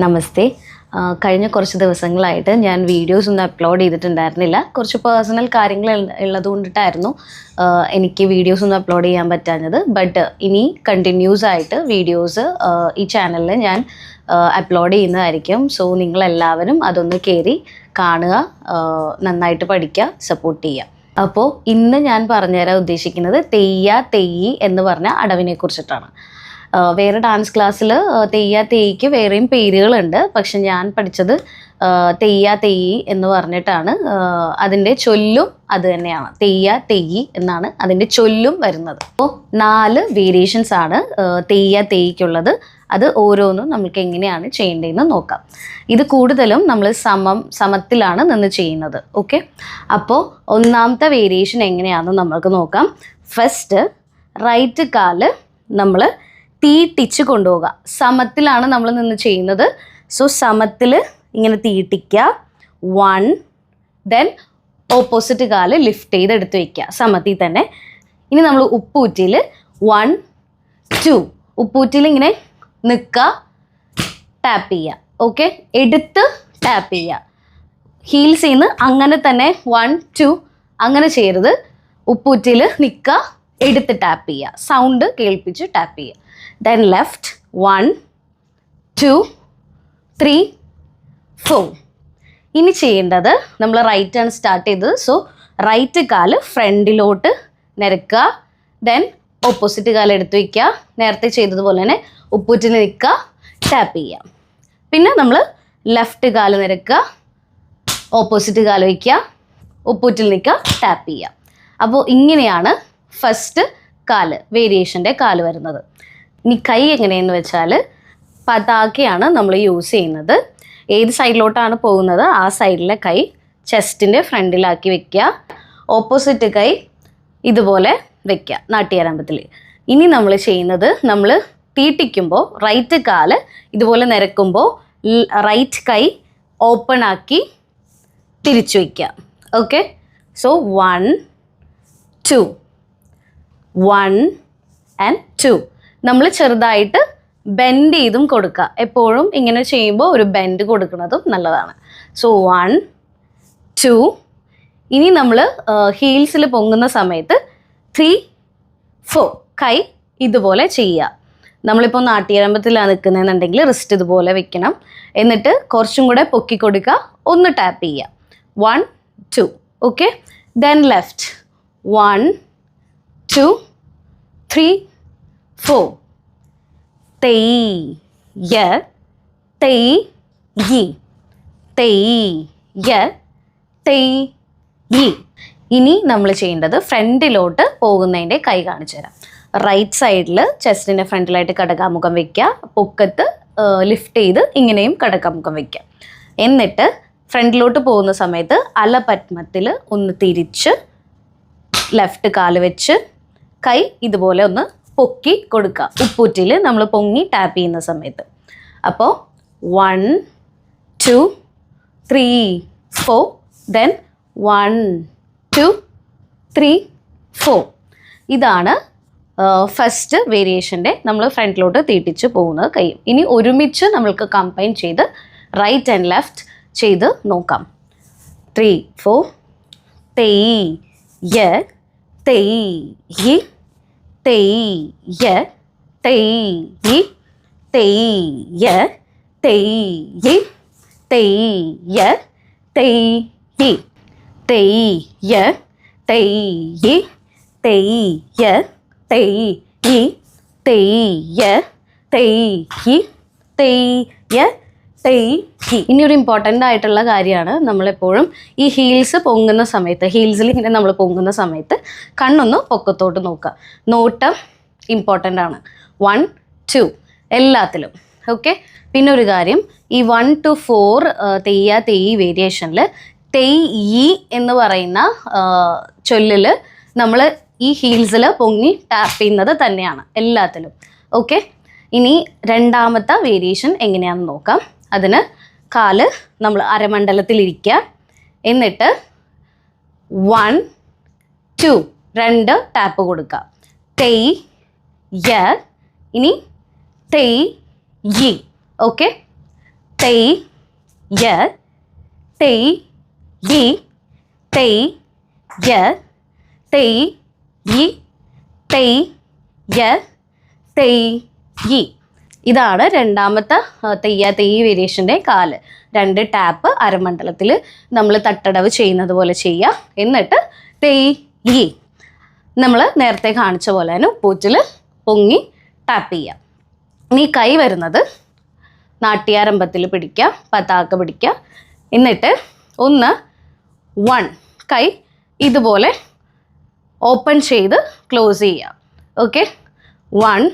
നമസ്തേ. കഴിഞ്ഞ കുറച്ച് ദിവസങ്ങളായിട്ട് ഞാൻ വീഡിയോസ് ഒന്നും അപ്ലോഡ് ചെയ്തിട്ടുണ്ടായിരുന്നില്ല. കുറച്ച് പേഴ്സണൽ കാര്യങ്ങൾ ഉള്ളതുകൊണ്ടിട്ടായിരുന്നു എനിക്ക് വീഡിയോസ് ഒന്നും അപ്ലോഡ് ചെയ്യാൻ പറ്റാഞ്ഞത്. ബട്ട് ഇനി കണ്ടിന്യൂസ് ആയിട്ട് വീഡിയോസ് ഈ ചാനലിൽ ഞാൻ അപ്ലോഡ് ചെയ്യുന്നതായിരിക്കും. സോ നിങ്ങളെല്ലാവരും അതൊന്ന് കയറി കാണുക, നന്നായിട്ട് പഠിക്കുക, സപ്പോർട്ട് ചെയ്യുക. അപ്പോൾ ഇന്ന് ഞാൻ പറഞ്ഞുതരാൻ ഉദ്ദേശിക്കുന്നത് തെയ്യ തെയ്യി എന്ന് പറഞ്ഞ അടവിനെ കുറിച്ചിട്ടാണ്. വേറെ ഡാൻസ് ക്ലാസ്സിൽ തെയ്യ തെയ്യിക്ക് വേറെയും പേരുകളുണ്ട്. പക്ഷെ ഞാൻ പഠിച്ചത് തെയ്യ തെയ്യി എന്ന് പറഞ്ഞിട്ടാണ്. അതിൻ്റെ ചൊല്ലും അത് തന്നെയാണ്, തെയ്യ തെയ്യി എന്നാണ് അതിൻ്റെ ചൊല്ലും വരുന്നത്. അപ്പോൾ 4 വേരിയേഷൻസ് ആണ് തെയ്യ തെയ്യിക്കുള്ളത്. അത് ഓരോന്നും നമുക്ക് എങ്ങനെയാണ് ചെയ്യേണ്ടതെന്ന് നോക്കാം. ഇത് കൂടുതലും നമ്മൾ സമത്തിലാണ് നിന്ന് ചെയ്യുന്നത്. ഓക്കെ, അപ്പോൾ ഒന്നാമത്തെ വേരിയേഷൻ എങ്ങനെയാണെന്ന് നമുക്ക് നോക്കാം. ഫസ്റ്റ് റൈറ്റ് കാല് നമ്മൾ തീട്ടിച്ച് കൊണ്ടുപോകുക. സമത്തിലാണ് നമ്മൾ നിന്ന് ചെയ്യുന്നത്. സോ സമത്തിൽ ഇങ്ങനെ തീട്ടിക്കുക. 1, ദെൻ ഓപ്പോസിറ്റ് കാല് ലിഫ്റ്റ് ചെയ്ത് എടുത്ത് വയ്ക്കുക സമത്തിൽ തന്നെ. ഇനി നമ്മൾ ഉപ്പൂറ്റിയിൽ 1, 2 ഉപ്പൂറ്റിയിൽ ഇങ്ങനെ നിൽക്കുക, ടാപ്പ് ചെയ്യുക. ഓക്കെ, എടുത്ത് ടാപ്പ് ചെയ്യുക. ഹീൽസിൽ നിന്ന് അങ്ങനെ തന്നെ 1, 2 അങ്ങനെ ചെയ്യരുത്. ഉപ്പൂറ്റിയിൽ നിൽക്കുക, എടുത്ത് ടാപ്പ് ചെയ്യുക, സൗണ്ട് കേൾപ്പിച്ച് ടാപ്പ് ചെയ്യുക. Then left 1, 2, 3, 4. ഇനി ചെയ്യേണ്ടത്, നമ്മൾ റൈറ്റ് ആണ് സ്റ്റാർട്ട് ചെയ്തത്. സോ റൈറ്റ് കാല് ഫ്രണ്ടിലോട്ട് നിരക്കുക. ദെൻ ഓപ്പോസിറ്റ് കാല് എടുത്ത് വയ്ക്കുക. നേരത്തെ ചെയ്തതുപോലെ തന്നെ ഉപ്പൂറ്റിൽ നിൽക്കുക, ടാപ്പ് ചെയ്യുക. പിന്നെ നമ്മൾ ലെഫ്റ്റ് കാല് നിരക്കുക, ഓപ്പോസിറ്റ് കാല് വയ്ക്കുക, ഉപ്പൂറ്റിൽ നിൽക്കുക, ടാപ്പ് ചെയ്യുക. അപ്പോൾ ഇങ്ങനെയാണ് ഫസ്റ്റ് കാല്, വേരിയേഷൻ്റെ കാല് വരുന്നത്. ഇനി കൈ എങ്ങനെയെന്ന് വെച്ചാൽ പതാകയാണ് നമ്മൾ യൂസ് ചെയ്യുന്നത്. ഏത് സൈഡിലോട്ടാണ് പോകുന്നത് ആ സൈഡിലെ കൈ ചെസ്റ്റിൻ്റെ ഫ്രണ്ടിലാക്കി വെക്കുക. ഓപ്പോസിറ്റ് കൈ ഇതുപോലെ വെക്കുക നാട്യാരംഭത്തിൽ. ഇനി നമ്മൾ ചെയ്യുന്നത്, നമ്മൾ തീട്ടിക്കുമ്പോൾ റൈറ്റ് കാല് ഇതുപോലെ നിരക്കുമ്പോൾ റൈറ്റ് കൈ ഓപ്പൺ ആക്കി തിരിച്ചു വയ്ക്കുക. Okay, so 1, 2, 1 and 2. നമ്മൾ ചെറുതായിട്ട് ബെൻഡ് ചെയ്തും കൊടുക്കുക. എപ്പോഴും ഇങ്ങനെ ചെയ്യുമ്പോൾ ഒരു ബെൻഡ് കൊടുക്കുന്നതും നല്ലതാണ്. സോ 1, 2. ഇനി നമ്മൾ ഹീൽസിൽ പൊങ്ങുന്ന സമയത്ത് 3, 4 കൈ ഇതുപോലെ ചെയ്യുക. നമ്മളിപ്പോൾ നാട്യാരംഭത്തിലാണ് നിൽക്കുന്നതെന്നുണ്ടെങ്കിൽ റിസ്റ്റ് ഇതുപോലെ വെക്കണം. എന്നിട്ട് കുറച്ചും കൂടെ പൊക്കി കൊടുക്കുക, ഒന്ന് ടാപ്പ് ചെയ്യുക. 1, 2. Okay, then left 1, 2, 3, 4. തെയ്യ തെയ്യി, തെയ്യ തെയ്യി. ഇനി നമ്മൾ ചെയ്യേണ്ടത് ഫ്രണ്ടിലോട്ട് പോകുന്നതിൻ്റെ കൈ കാണിച്ചു തരാം. റൈറ്റ് സൈഡിൽ ചെസ്റ്റിൻ്റെ ഫ്രണ്ടിലായിട്ട് കടകാമുഖം വയ്ക്കുക. പൊക്കത്ത് ലിഫ്റ്റ് ചെയ്ത് ഇങ്ങനെയും കടകാമുഖം വയ്ക്കുക. എന്നിട്ട് ഫ്രണ്ടിലോട്ട് പോകുന്ന സമയത്ത് അലപത്മത്തിൽ ഒന്ന് തിരിച്ച് ലെഫ്റ്റ് കാല് വെച്ച് കൈ ഇതുപോലെ ഒന്ന് പൊക്കി കൊടുക്കുക. ഉപ്പൂറ്റിൽ നമ്മൾ പൊങ്ങി ടാപ്പ് ചെയ്യുന്ന സമയത്ത്. അപ്പോൾ 1, 2, 3, 4. ദെൻ 1, 2, 3, 4. ഇതാണ് ഫസ്റ്റ് വേരിയേഷൻ്റെ നമ്മൾ ഫ്രണ്ടിലോട്ട് തീട്ടിച്ച് പോകുന്നത് കൈ. ഇനി ഒരുമിച്ച് നമ്മൾക്ക് കമ്പൈൻ ചെയ്ത് റൈറ്റ് ആൻഡ് ലെഫ്റ്റ് ചെയ്ത് നോക്കാം. 3, 4. തെയ്യ തെയ്യി, തെയ്യ തെയ്യി, തെയ്യ തെയ്യി, തെയ്യ തെയ്യി, തെയ്യ തെയ്യി, തെയ്യ തെയ്യി, തെയ്യ തെയ്യി, തെയ്യ തെയ്യി. ഇനി ഒരു ഇമ്പോർട്ടൻ്റ് ആയിട്ടുള്ള കാര്യമാണ്, നമ്മളെപ്പോഴും ഈ ഹീൽസ് പൊങ്ങുന്ന സമയത്ത്, ഹീൽസിൽ ഇങ്ങനെ നമ്മൾ പൊങ്ങുന്ന സമയത്ത് കണ്ണൊന്ന് പൊക്കത്തോട്ട് നോക്കുക. നോട്ടം ഇമ്പോർട്ടൻ്റ് ആണ്. 1, 2 എല്ലാത്തിലും. ഓക്കെ, പിന്നെ ഒരു കാര്യം, ഈ 1 to 4 തെയ്യ തെയ്യി വേരിയേഷനിൽ തെയ്യി എന്ന് പറയുന്ന ചൊല്ലിൽ നമ്മൾ ഈ ഹീൽസിൽ പൊങ്ങി ടാപ്പ് ചെയ്യുന്നത് തന്നെയാണ് എല്ലാത്തിലും. ഓക്കെ, ഇനി രണ്ടാമത്തെ വേരിയേഷൻ എങ്ങനെയാണെന്ന് നോക്കാം. അതിന് കാല് നമ്മൾ അരമണ്ഡലത്തിലിരിക്കുക. എന്നിട്ട് 1, 2 2 ടാപ്പ് കൊടുക്കുക. തെയ്യ, ഇനി തെയ്യി. ഓക്കെ, തെയ് യ തെയ് യി തെയ് യ തെയ് യി തെയ് യ തെയ് യി. ഇതാണ് രണ്ടാമത്തെ തെയ്യ തെയ്യ് വേരിയേഷൻ്റെ കാല്. 2 ടാപ്പ് അരമണ്ഡലത്തിൽ നമ്മൾ തട്ടടവ് ചെയ്യുന്നത് പോലെ ചെയ്യുക. എന്നിട്ട് തെയ് യി നമ്മൾ നേരത്തെ കാണിച്ച പോലെ തന്നെ ഉപ്പൂറ്റിൽ പൊങ്ങി ടാപ്പ് ചെയ്യുക. ഇനി കൈ വരുന്നത് നാട്യാരംഭത്തിൽ പിടിക്കുക, പതാക പിടിക്കുക. എന്നിട്ട് 1 കൈ ഇതുപോലെ ഓപ്പൺ ചെയ്ത് ക്ലോസ് ചെയ്യുക. ഓക്കെ, 1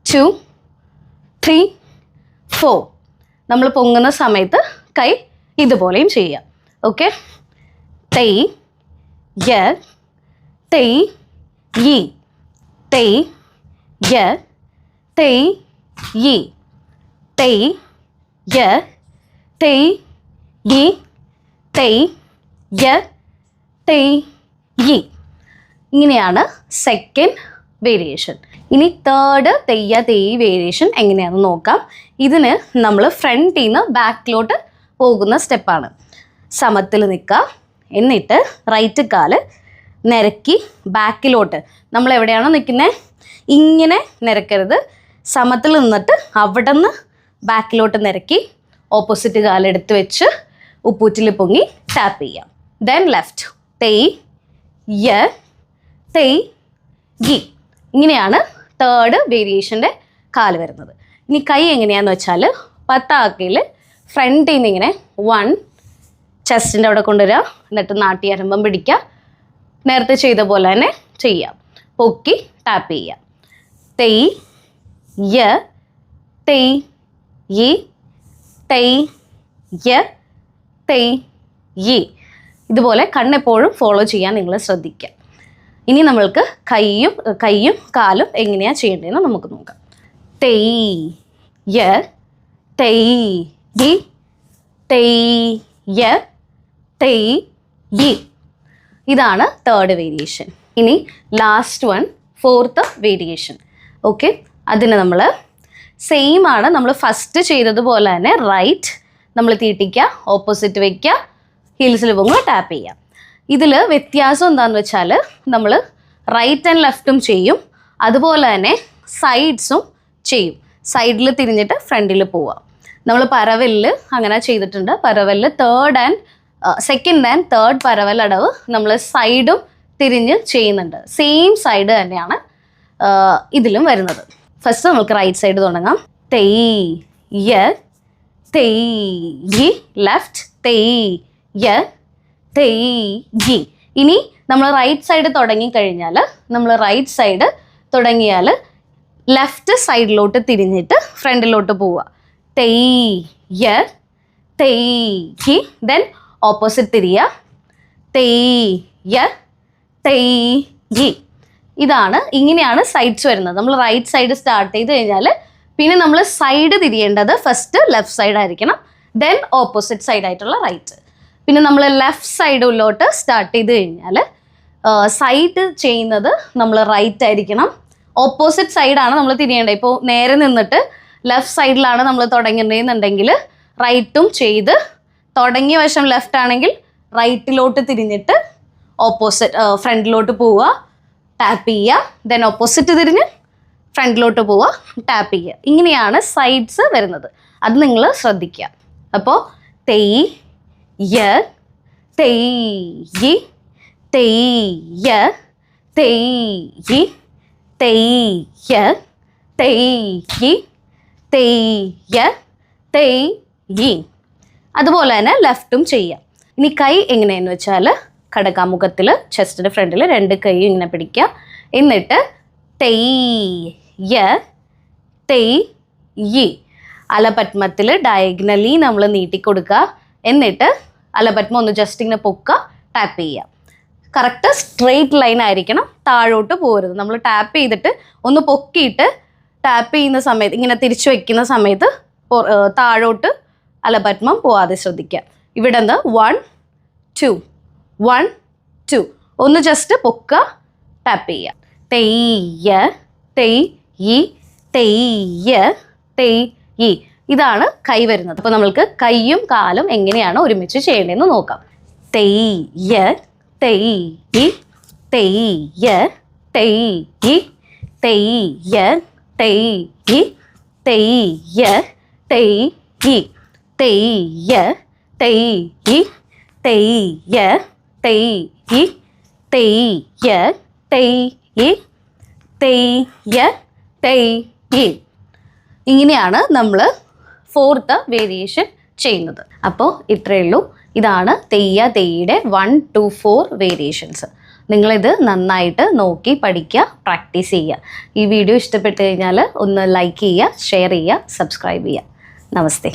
2 3 4. നമ്മൾ പൊങ്ങുന്ന സമയത്ത് കൈ ഇതുപോലെയും ചെയ്യുക. ഓക്കെ, തെയ് യ തെയ് യി തെയ് യ തെയ് യി തെയ് യ തെയ് യി തെയ് യ തെയ് യി. ഇങ്ങനെയാണ് സെക്കൻഡ് വേരിയേഷൻ. ഇനി തേർഡ് തെയ്യ തെയ്യ് വേരിയേഷൻ എങ്ങനെയാണെന്ന് നോക്കാം. ഇതിന് നമ്മൾ ഫ്രണ്ടിൽ നിന്ന് ബാക്കിലോട്ട് പോകുന്ന സ്റ്റെപ്പാണ്. സമത്തിൽ നിൽക്കുക, എന്നിട്ട് റൈറ്റ് കാല് നിരക്കി ബാക്കിലോട്ട്. നമ്മൾ എവിടെയാണോ നിൽക്കുന്നത് ഇങ്ങനെ നിരക്കരുത്, സമത്തിൽ നിന്നിട്ട് അവിടെ നിന്ന് ബാക്കിലോട്ട് നിരക്കി ഓപ്പോസിറ്റ് കാലെടുത്ത് വെച്ച് ഉപ്പൂറ്റിൽ പൊങ്ങി ടാപ്പ് ചെയ്യാം. ദെൻ ലെഫ്റ്റ് തെയ് യ തെയ് യി. ഇങ്ങനെയാണ് തേർഡ് വേരിയേഷൻ്റെ കാല് വരുന്നത്. ഇനി കൈ എങ്ങനെയാണെന്ന് വെച്ചാൽ പത്താക്കയിൽ ഫ്രണ്ടിൽ നിന്ന് ഇങ്ങനെ 1 ചെസ്റ്റിൻ്റെ അവിടെ കൊണ്ടുവരിക, എന്നിട്ട് നാട്യാരംഭം പിടിക്കുക. നേരത്തെ ചെയ്ത പോലെ തന്നെ ചെയ്യാം. പൊക്കി ടാപ്പ് ചെയ്യാം. തെയ് യ തെയ് യി തെയ് യ തെയ് യി. ഇതുപോലെ കണ്ണെപ്പോഴും ഫോളോ ചെയ്യാൻ നിങ്ങൾ ശ്രദ്ധിക്കുക. ഇനി നമ്മൾക്ക് കൈയും കാലും എങ്ങനെയാണ് ചെയ്യേണ്ടതെന്ന് നമുക്ക് നോക്കാം. തെയ് യ തെയ് യി തെയ് യ തെയ് യി. ഇതാണ് തേർഡ് വേരിയേഷൻ. ഇനി last one fourth variation. Okay, അതിന് നമ്മൾ സെയിം ആണ്. നമ്മൾ ഫസ്റ്റ് ചെയ്തതുപോലെ തന്നെ റൈറ്റ് നമ്മൾ തീട്ടിക്കുക, ഓപ്പോസിറ്റ് വയ്ക്കുക, ഹീൽസിൽ പോകുമ്പോൾ ടാപ്പ് ചെയ്യുക. ഇതിൽ വ്യത്യാസം എന്താണെന്ന് വെച്ചാൽ നമ്മൾ റൈറ്റ് ആൻഡ് ലെഫ്റ്റും ചെയ്യും, അതുപോലെ തന്നെ സൈഡ്സും ചെയ്യും. സൈഡിൽ തിരിഞ്ഞിട്ട് ഫ്രണ്ടിൽ പോവുക. നമ്മൾ പരവലിൽ അങ്ങനെ ചെയ്തിട്ടുണ്ട്. പരവലിൽ സെക്കൻഡ് ആൻഡ് തേർഡ് പരവൽ അടവ് നമ്മൾ സൈഡും തിരിഞ്ഞ് ചെയ്യുന്നുണ്ട്. സെയിം സൈഡ് തന്നെയാണ് ഇതിലും വരുന്നത്. ഫസ്റ്റ് നമുക്ക് റൈറ്റ് സൈഡ് തുടങ്ങാം. തെയ് യ തെയ് യി ലെഫ്റ്റ് തെയ് യ തെയ് യി. ഇനി നമ്മൾ റൈറ്റ് സൈഡ് തുടങ്ങിക്കഴിഞ്ഞാൽ ലെഫ്റ്റ് സൈഡിലോട്ട് തിരിഞ്ഞിട്ട് ഫ്രണ്ടിലോട്ട് പോവുക. തെയ് യ തെയ് യി. ദെൻ ഓപ്പോസിറ്റ് തിരിയുക. തെയ് യ തെയ് യി. ഇങ്ങനെയാണ് സൈഡ്സ് വരുന്നത്. നമ്മൾ റൈറ്റ് സൈഡ് സ്റ്റാർട്ട് ചെയ്ത് കഴിഞ്ഞാൽ പിന്നെ നമ്മൾ സൈഡ് തിരിയേണ്ടത് ഫസ്റ്റ് ലെഫ്റ്റ് സൈഡ് ആയിരിക്കണം, ദെൻ ഓപ്പോസിറ്റ് സൈഡ് ആയിട്ടുള്ള റൈറ്റ്. പിന്നെ നമ്മൾ ലെഫ്റ്റ് സൈഡിലോട്ട് സ്റ്റാർട്ട് ചെയ്ത് കഴിഞ്ഞാൽ സൈഡ് ചെയ്യുന്നത് നമ്മൾ റൈറ്റ് ആയിരിക്കണം, ഓപ്പോസിറ്റ് സൈഡാണ് നമ്മൾ തിരിയേണ്ടത്. ഇപ്പോൾ നേരെ നിന്നിട്ട് ലെഫ്റ്റ് സൈഡിലാണ് നമ്മൾ തുടങ്ങുന്നതെന്നുണ്ടെങ്കിൽ റൈറ്റും ചെയ്ത് തുടങ്ങിയ വശം ലെഫ്റ്റ് ആണെങ്കിൽ റൈറ്റിലോട്ട് തിരിഞ്ഞിട്ട് ഫ്രണ്ടിലോട്ട് പോവുക, ടാപ്പ് ചെയ്യുക, ദെൻ ഓപ്പോസിറ്റ് തിരിഞ്ഞ് ഫ്രണ്ടിലോട്ട് പോവുക, ടാപ്പ് ചെയ്യുക. ഇങ്ങനെയാണ് സൈഡ്സ് വരുന്നത്. അത് നിങ്ങൾ ശ്രദ്ധിക്കുക. അപ്പോൾ തെയ് യ തെയ് യി തെയ് യ തെയ് യി തെയ് യ തെയ് യി തെയ് യ തെയ് യി. അതുപോലെ തന്നെ ലെഫ്റ്റും ചെയ്യാം. ഇനി കൈ എങ്ങനെയെന്ന് വെച്ചാൽ കടകാമുഖത്തിൽ ചെസ്റ്റിൻ്റെ ഫ്രണ്ടിൽ 2 കൈയും ഇങ്ങനെ പിടിക്കുക. എന്നിട്ട് തെയ് യ തെയ് യി. അലപത്മത്തിൽ ഡയഗണലി നമ്മൾ നീട്ടിക്കൊടുക്കുക. എന്നിട്ട് അലപത്മം ഒന്ന് ജസ്റ്റ് ഇങ്ങനെ പൊക്കുക, ടാപ്പ് ചെയ്യുക. കറക്റ്റ് സ്ട്രെയിറ്റ് ലൈൻ ആയിരിക്കണം, താഴോട്ട് പോകരുത്. നമ്മൾ ടാപ്പ് ചെയ്തിട്ട് ഒന്ന് പൊക്കിയിട്ട് ടാപ്പ് ചെയ്യുന്ന സമയത്ത് ഇങ്ങനെ തിരിച്ചു വയ്ക്കുന്ന സമയത്ത് താഴോട്ട് അലപത്മം പോവാതെ ശ്രദ്ധിക്കുക. ഇവിടെ നിന്ന് 1 2 1 2 ഒന്ന് ജസ്റ്റ് പൊക്കുക, ടാപ്പ് ചെയ്യുക. തെയ് യ തെയ് യി തെയ് യ തെയ് യി. ഇതാണ് കൈ വരുന്നത്. അപ്പോൾ നമ്മൾക്ക് കൈയും കാലും എങ്ങനെയാണ് ഒരുമിച്ച് ചെയ്യേണ്ടതെന്ന് നോക്കാം. തെയ്യ തെയ്യി തെയ്യ തെയ്യി തെയ്യ തെയ്യി തെയ്യ തെയ്യി തെയ്യ തെയ്യി തെയ്യ തെയ്യി തെയ്യ തെയ്യി തെയ്യ തെയ്യി. ഇങ്ങനെയാണ് നമ്മൾ 4th വേരിയേഷൻ ചെയ്യുന്നത്. അപ്പോൾ ഇത്രയേ ഉള്ളൂ. ഇതാണ് തെയ്യ തെയ്യുടെ 1 to 4 വേരിയേഷൻസ്. നിങ്ങളിത് നന്നായിട്ട് നോക്കി പഠിക്കുക, പ്രാക്ടീസ് ചെയ്യുക. ഈ വീഡിയോ ഇഷ്ടപ്പെട്ട് കഴിഞ്ഞാൽ ഒന്ന് ലൈക്ക് ചെയ്യുക, ഷെയർ ചെയ്യുക, സബ്സ്ക്രൈബ് ചെയ്യുക. നമസ്തേ.